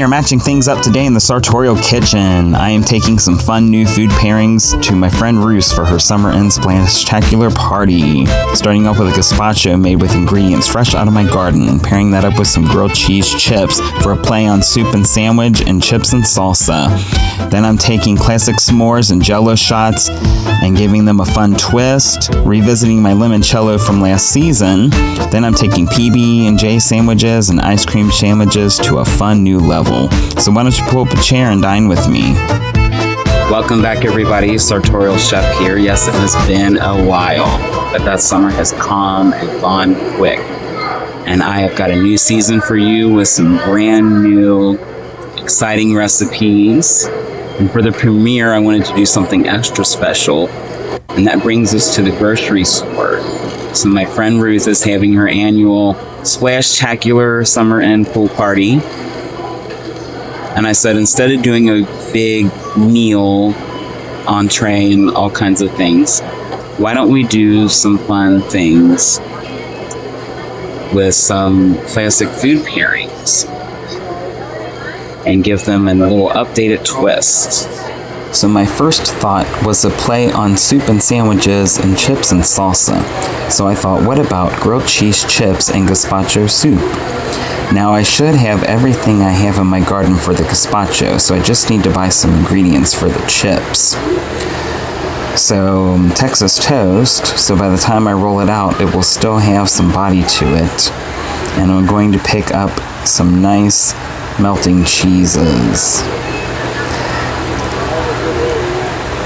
we are matching things up today in the sartorial kitchen. I am taking some fun new food pairings to my friend Ruth for her summer end spectacular party. Starting off with a gazpacho made with ingredients fresh out of my garden, pairing that up with some grilled cheese chips for a play on soup and sandwich and chips and salsa. Then I'm taking classic s'mores and jello shots and giving them a fun twist, revisiting my lemonchello from last season. Then I'm taking pb&j sandwiches and ice cream sandwiches to a fun new level. So why don't you pull up a chair and dine with me? Welcome back, everybody. Sartorial Chef here. Yes, it has been a while, but that summer has come and gone quick. And I have got a new season for you with some brand new, exciting recipes. And for the premiere, I wanted to do something extra special. And that brings us to the grocery store. So my friend Ruth is having her annual splash-tacular summer end pool party. And I said, instead of doing a big meal, entree, and all kinds of things, why don't we do some fun things with some classic food pairings and give them a little updated twist. So my first thought was a play on soup and sandwiches and chips and salsa. So I thought, what about grilled cheese chips and gazpacho soup? Now I should have everything I have in my garden for the gazpacho, so I just need to buy some ingredients for the chips. So Texas toast, so by the time I roll it out, it will still have some body to it. And I'm going to pick up some nice melting cheeses.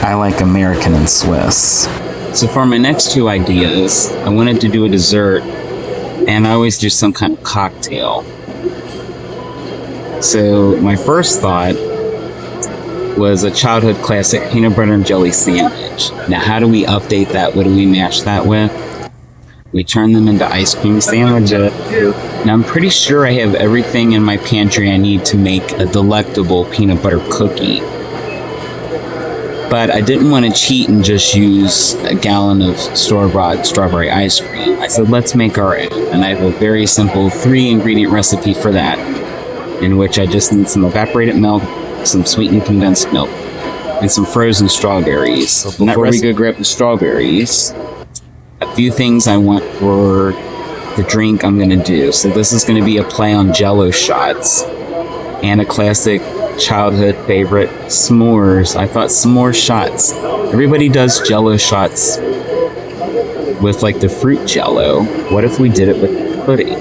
I like American and Swiss. So for my next two ideas, I wanted to do a dessert, and I always do some kind of cocktail. So my first thought was a childhood classic peanut butter and jelly sandwich. Now how do we update that? What do we mash that with? We turn them into ice cream sandwiches. Now I'm pretty sure I have everything in my pantry I need to make a delectable peanut butter cookie. But I didn't want to cheat and just use a gallon of store-bought strawberry ice cream. I said, let's make our own. And I have a very simple 3-ingredient recipe for that, in which I just need some evaporated milk, some sweetened condensed milk, and some frozen strawberries. So before we go grab the strawberries, a few things I want for the drink I'm going to do. So this is going to be a play on jello shots and a classic childhood favorite, s'mores. I thought s'more shots. Everybody does jello shots with like the fruit jello. What if we did it with pudding?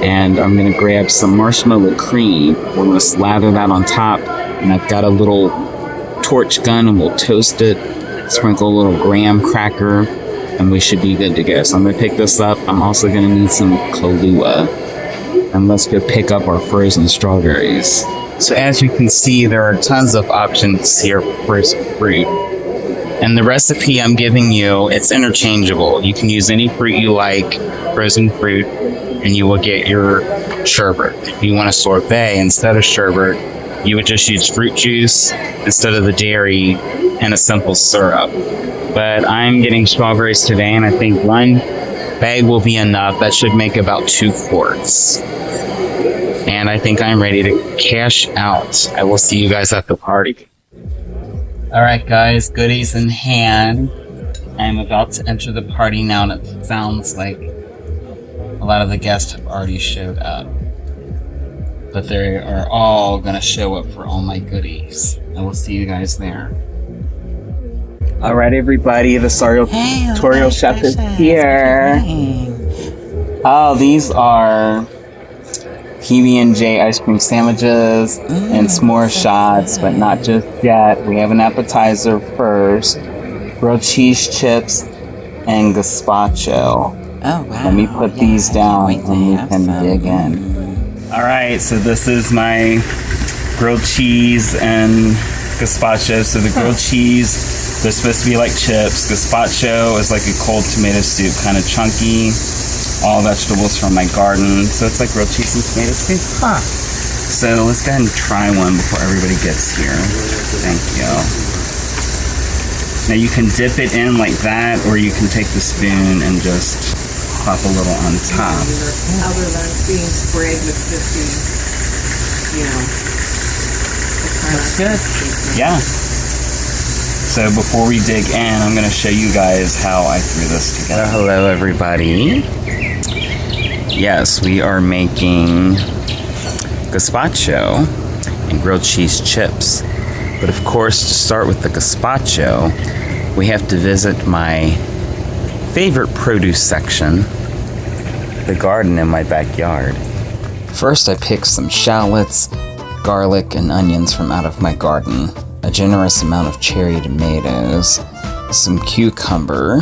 And I'm gonna grab some marshmallow cream. We're gonna slather that on top, and I've got a little torch gun, and we'll toast it, sprinkle a little graham cracker, and we should be good to go. So I'm gonna pick this up. I'm also gonna need some Kahlua. And let's go pick up our frozen strawberries. So as you can see, there are tons of options here for frozen fruit. And the recipe I'm giving you, it's interchangeable. You can use any fruit you like, frozen fruit, and you will get your sherbet. If you want a sorbet instead of sherbet, you would just use fruit juice instead of the dairy and a simple syrup. But I'm getting strawberries today, and I think one bag will be enough. That should make about 2 quarts. And I think I'm ready to cash out. I will see you guys at the party. Alright guys, goodies in hand. I'm about to enter the party now, and it sounds like a lot of the guests have already showed up. But they are all gonna show up for all my goodies. I will see you guys there. Alright everybody, the sartorial chef is here. Oh, these are PB&J ice cream sandwiches and s'more shots, but not just yet. We have an appetizer first. Grilled cheese chips and gazpacho. Oh, wow. Let me put these down and we can dig in. Alright, so this is my grilled cheese and gazpacho. So the grilled cheese, they're supposed to be like chips. Gazpacho is like a cold tomato soup, kind of chunky. All vegetables from my garden. So it's like grilled cheese and tomato soup. Huh. So let's go ahead and try one before everybody gets here. Thank you. Now you can dip it in like that, or you can take the spoon and just pop a little on top. Other than being sprayed with 50, you know. That's good. Yeah. So before we dig in, I'm going to show you guys how I threw this together. Hello, everybody. Yes, we are making gazpacho and grilled cheese chips. But of course, to start with the gazpacho, we have to visit my favorite produce section, the garden in my backyard. First, I picked some shallots, garlic, and onions from out of my garden, a generous amount of cherry tomatoes, some cucumber.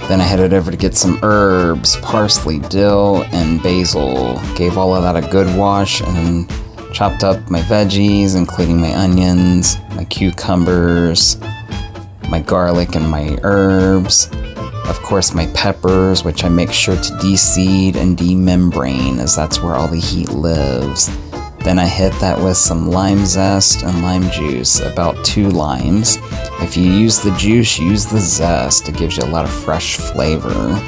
Then I headed over to get some herbs, parsley, dill, and basil. Gave all of that a good wash and chopped up my veggies, including my onions, my cucumbers, my garlic, and my herbs. Of course, my peppers, which I make sure to de-seed and de-membrane, as that's where all the heat lives. Then I hit that with some lime zest and lime juice, about 2 limes. If you use the juice, use the zest. It gives you a lot of fresh flavor.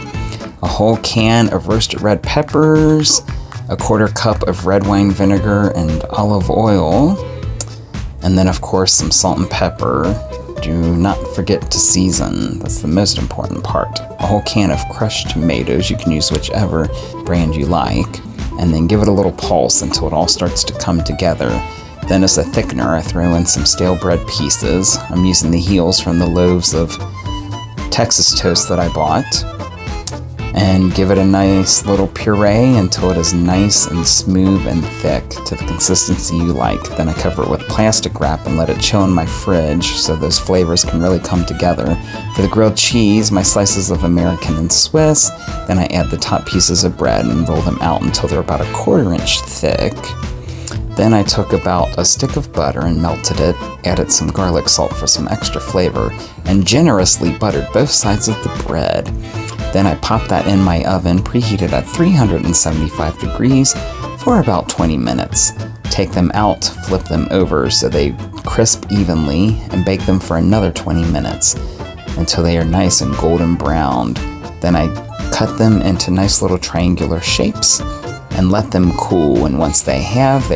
A whole can of roasted red peppers, a 1/4 cup of red wine vinegar and olive oil, and then of course some salt and pepper. Do not forget to season. That's the most important part. A whole can of crushed tomatoes. You can use whichever brand you like. And then give it a little pulse until it all starts to come together. Then as a thickener, I throw in some stale bread pieces. I'm using the heels from the loaves of Texas toast that I bought. And give it a nice little puree until it is nice and smooth and thick to the consistency you like. Then I cover it with plastic wrap and let it chill in my fridge so those flavors can really come together. For the grilled cheese, my slices of American and Swiss. Then I add the top pieces of bread and roll them out until they're about a 1/4 inch thick. Then I took about a stick of butter and melted it, added some garlic salt for some extra flavor, and generously buttered both sides of the bread. Then I popped that in my oven, preheated at 375 degrees for about 20 minutes. Take them out, flip them over so they crisp evenly, and bake them for another 20 minutes until they are nice and golden browned. Then I cut them into nice little triangular shapes and let them cool. And once they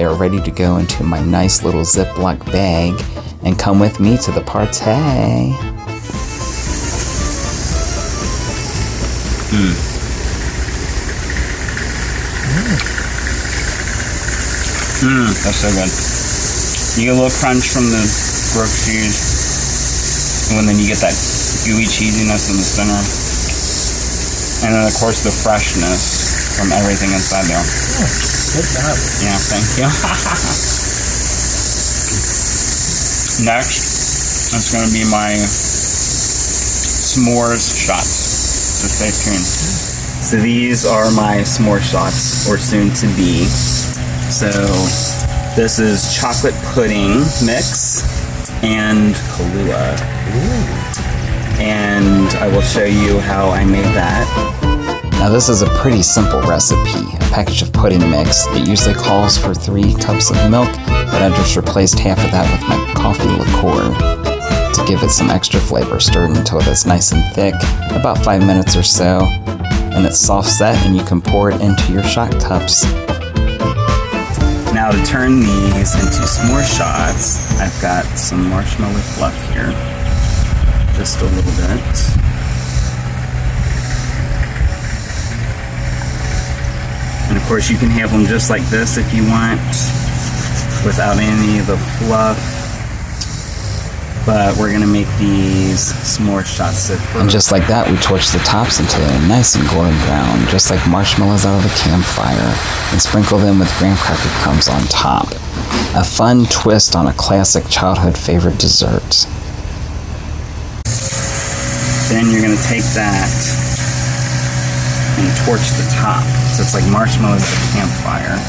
are ready to go into my nice little Ziploc bag and come with me to the party. That's so good. You get a little crunch from the grilled cheese, and then you get that gooey cheesiness in the center, and then of course the freshness from everything inside there. Oh, good job. Yeah, thank you. Next, it's going to be my s'mores shots. So stay tuned. So these are my s'more shots, or soon to be. So this is chocolate pudding mix and Kahlua. And I will show you how I made that. Now this is a pretty simple recipe, a package of pudding mix. It usually calls for 3 cups of milk, but I just replaced half of that with my coffee liqueur. To give it some extra flavor, stir it until it's nice and thick, about 5 minutes or so, and it's soft set and you can pour it into your shot cups. Now to turn these into s'more shots, I've got some marshmallow fluff here, just a little bit. And of course you can have them just like this if you want, without any of the fluff. But we're gonna make these s'more shots. And just like that, we torch the tops until they're nice and golden brown, just like marshmallows out of a campfire, and sprinkle them with graham cracker crumbs on top. A fun twist on a classic childhood favorite dessert. Then you're gonna take that and torch the top, so it's like marshmallows at a campfire.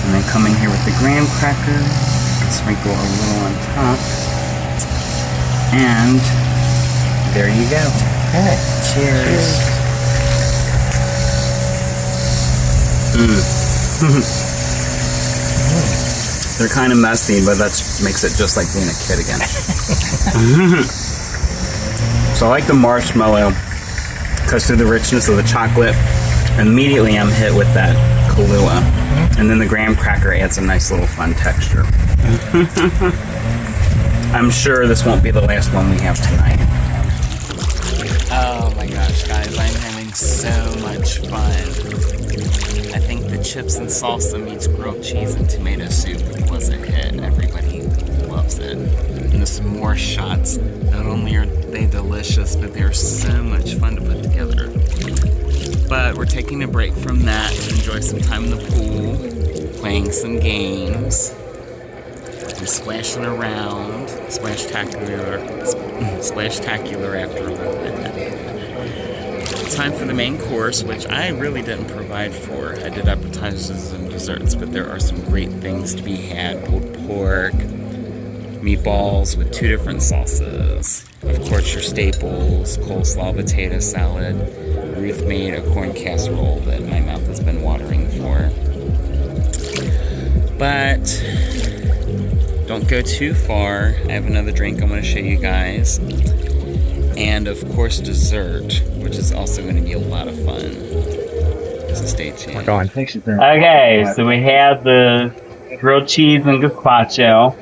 And then come in here with the graham cracker, and sprinkle a little on top. And there you go. Okay. Cheers. They're kind of messy, but that makes it just like being a kid again. So I like the marshmallow cuts through the richness of the chocolate. Immediately I'm hit with that Kahlua. And then the graham cracker adds a nice little fun texture. I'm sure this won't be the last one we have tonight. Oh my gosh, guys, I'm having so much fun. I think the chips and salsa meets grilled cheese and tomato soup was a hit. Everybody loves it. And the s'more shots, not only are they delicious, but they're so much fun to put together. But we're taking a break from that to enjoy some time in the pool, playing some games, and splashing around, splash-tacular after a little bit. Time for the main course, which I really didn't provide for. I did appetizers and desserts, but there are some great things to be had. Pulled pork, meatballs with 2 different salsas. Of course, your staples, coleslaw, potato salad. Ruth made a corn casserole that my mouth has been watering for. But don't go too far. I have another drink I'm going to show you guys. And of course dessert, which is also going to be a lot of fun. So stay tuned. We're going. Thanks, Okay, so we had the grilled cheese and gazpacho.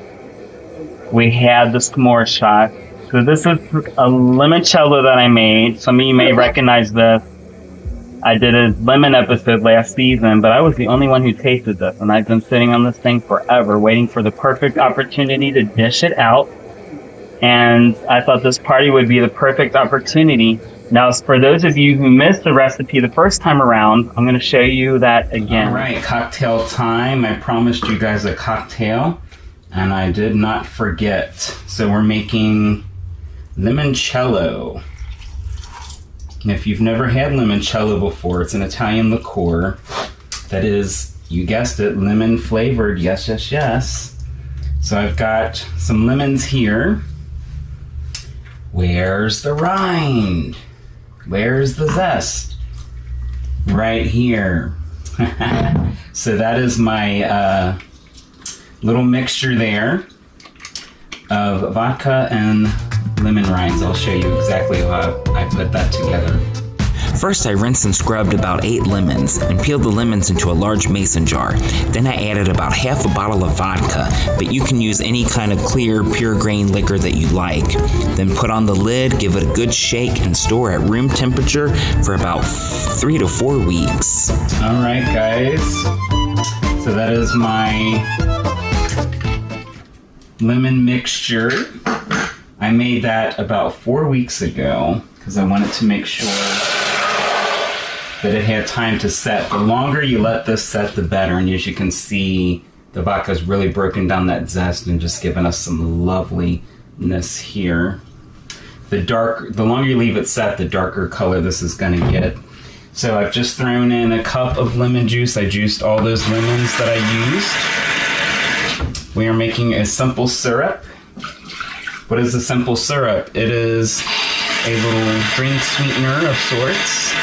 We had the s'more shot. So this is a limoncello that I made. Some of you may recognize this. I did a lemon episode last season, but I was the only one who tasted this. And I've been sitting on this thing forever, waiting for the perfect opportunity to dish it out. And I thought this party would be the perfect opportunity. Now, for those of you who missed the recipe the first time around, I'm going to show you that again. All right, cocktail time. I promised you guys a cocktail, and I did not forget. So we're making lemoncello. And if you've never had lemoncello before, it's an Italian liqueur that is, you guessed it, lemon flavored. Yes, yes, yes. So I've got some lemons here. Where's the rind? Where's the zest? Right here. So that is my little mixture there of vodka and lemon rinds. I'll show you exactly how I put that together. First, I rinsed and scrubbed about 8 lemons and peeled the lemons into a large mason jar. Then I added about half a bottle of vodka, but you can use any kind of clear, pure grain liquor that you like. Then put on the lid, give it a good shake, and store at room temperature for about 3 to 4 weeks. All right, guys. So that is my lemon mixture. I made that about 4 weeks ago because I wanted to make sure that it had time to set. The longer you let this set, the better. And as you can see, the vodka's really broken down that zest and just given us some loveliness here. The longer you leave it set, the darker color this is gonna get. So I've just thrown in a cup of lemon juice. I juiced all those lemons that I used. We are making a simple syrup. What is a simple syrup? It is a little drink sweetener of sorts.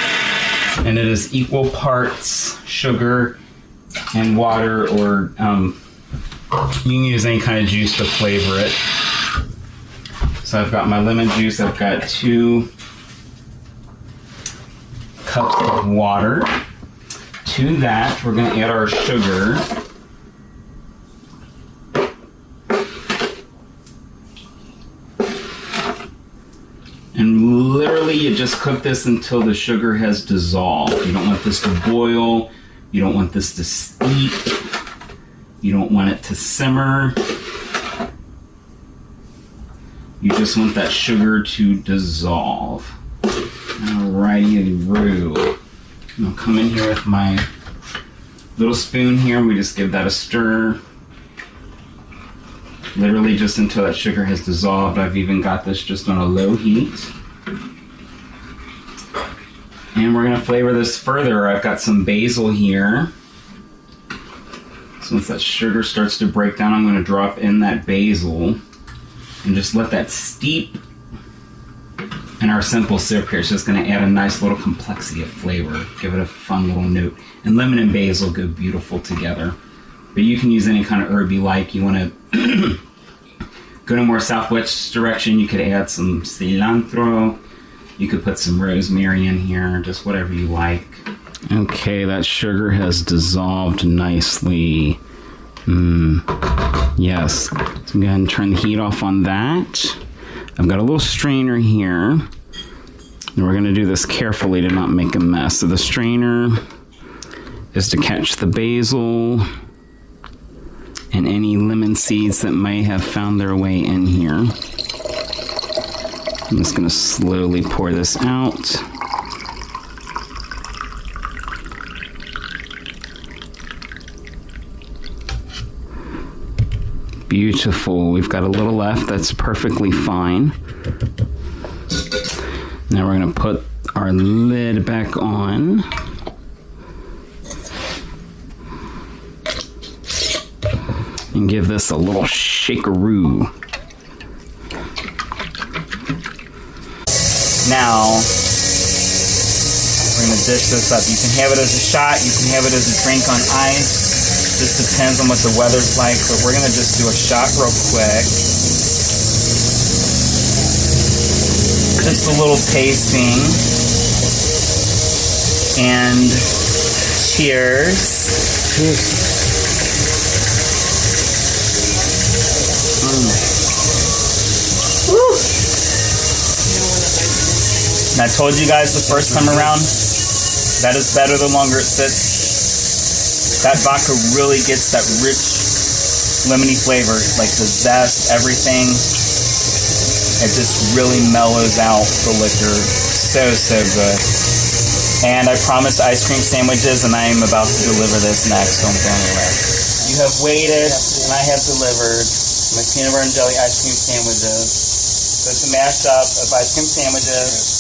And it is equal parts sugar and water, or you can use any kind of juice to flavor it. So I've got my lemon juice, I've got 2 cups of water. To that, we're going to add our sugar. And literally you just cook this until the sugar has dissolved. You don't want this to boil. You don't want this to steep. You don't want it to simmer. You just want that sugar to dissolve. Alrighty-roo. I'll come in here with my little spoon here and we just give that a stir. Literally just until that sugar has dissolved. I've even got this just on a low heat. And we're gonna flavor this further. I've got some basil here. So once that sugar starts to break down, I'm gonna drop in that basil and just let that steep in our simple syrup here. It's just gonna add a nice little complexity of flavor. Give it a fun little note. And lemon and basil go beautiful together. But you can use any kind of herb you like. You wanna go to more southwest direction, you could add some cilantro. You could put some rosemary in here, just whatever you like. Okay, that sugar has dissolved nicely. Yes. So I'm going to turn the heat off on that. I've got a little strainer here. And we're going to do this carefully to not make a mess. So the strainer is to catch the basil and any lemon seeds that may have found their way in here. I'm just going to slowly pour this out. Beautiful. We've got a little left. That's perfectly fine. Now we're going to put our lid back on. And give this a little shakeroo. Now, we're going to dish this up. You can have it as a shot, you can have it as a drink on ice. Just depends on what the weather's like, but we're going to just do a shot real quick. Just a little tasting. And cheers. Cheers. And I told you guys the first time around, that is better the longer it sits. That vodka really gets that rich lemony flavor, like the zest, everything. It just really mellows out the liquor. So good. And I promised ice cream sandwiches, and I am about to deliver this next. Don't go anywhere. You have waited, and I have delivered my peanut butter and jelly ice cream sandwiches. So it's a mashup of ice cream sandwiches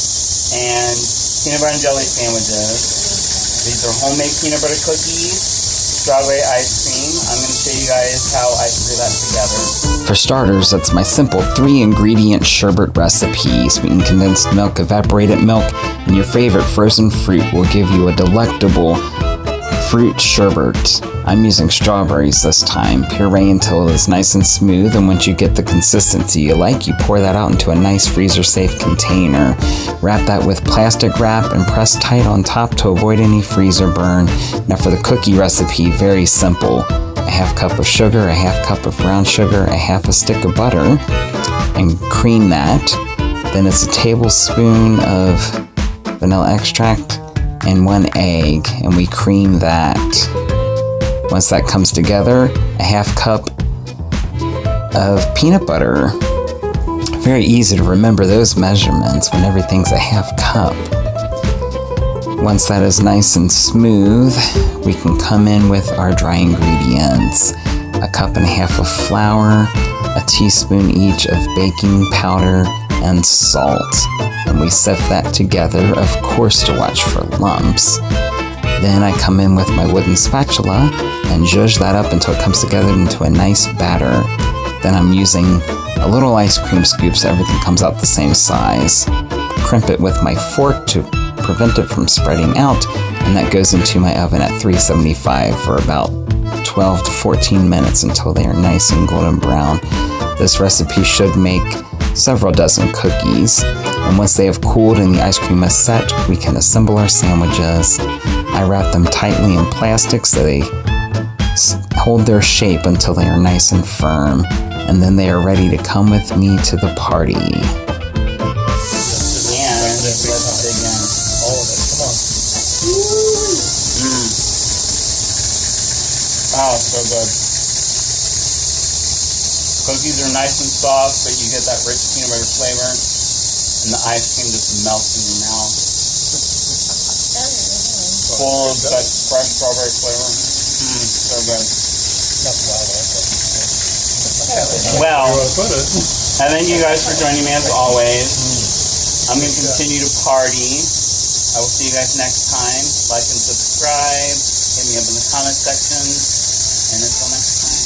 and peanut butter and jelly sandwiches. These are homemade peanut butter cookies, strawberry ice cream. I'm going to show you guys how I threw that together. For starters, that's my simple 3-ingredient sherbet recipe. Sweetened condensed milk, evaporated milk, and your favorite frozen fruit will give you a delectable fruit sherbet. I'm using strawberries this time. Puree until it is nice and smooth, and once you get the consistency you like, you pour that out into a nice freezer-safe container. Wrap that with plastic wrap and press tight on top to avoid any freezer burn. Now for the cookie recipe, very simple. A half cup of sugar, a half cup of brown sugar, a half a stick of butter, and cream that. Then it's a tablespoon of vanilla extract and 1 egg, and we cream that. Once that comes together, a half cup of peanut butter. Very easy to remember those measurements when everything's a half cup. Once that is nice and smooth, we can come in with our dry ingredients. A cup and a half of flour, a teaspoon each of baking powder, and salt. And we sift that together, of course, to watch for lumps. Then I come in with my wooden spatula and zhuzh that up until it comes together into a nice batter. Then I'm using a little ice cream scoop so everything comes out the same size. Crimp it with my fork to prevent it from spreading out, and that goes into my oven at 375 for about 12 to 14 minutes until they are nice and golden brown. This recipe should make several dozen cookies, and once they have cooled and the ice cream is set, we can assemble our sandwiches. I wrap them tightly in plastic so they hold their shape until they are nice and firm, and then they are ready to come with me to the party. And let's dig in. All of it. Come on. Oh, so good. Cookies are nice and soft, but you get that rich peanut butter flavor, and the ice cream just melts in your mouth. Full of that fresh strawberry flavor. So good. That's why I like it. Well, and thank you guys for joining me as always. I'm going to continue to party. I will see you guys next time. Like and subscribe. Hit me up in the comment section. And until next time.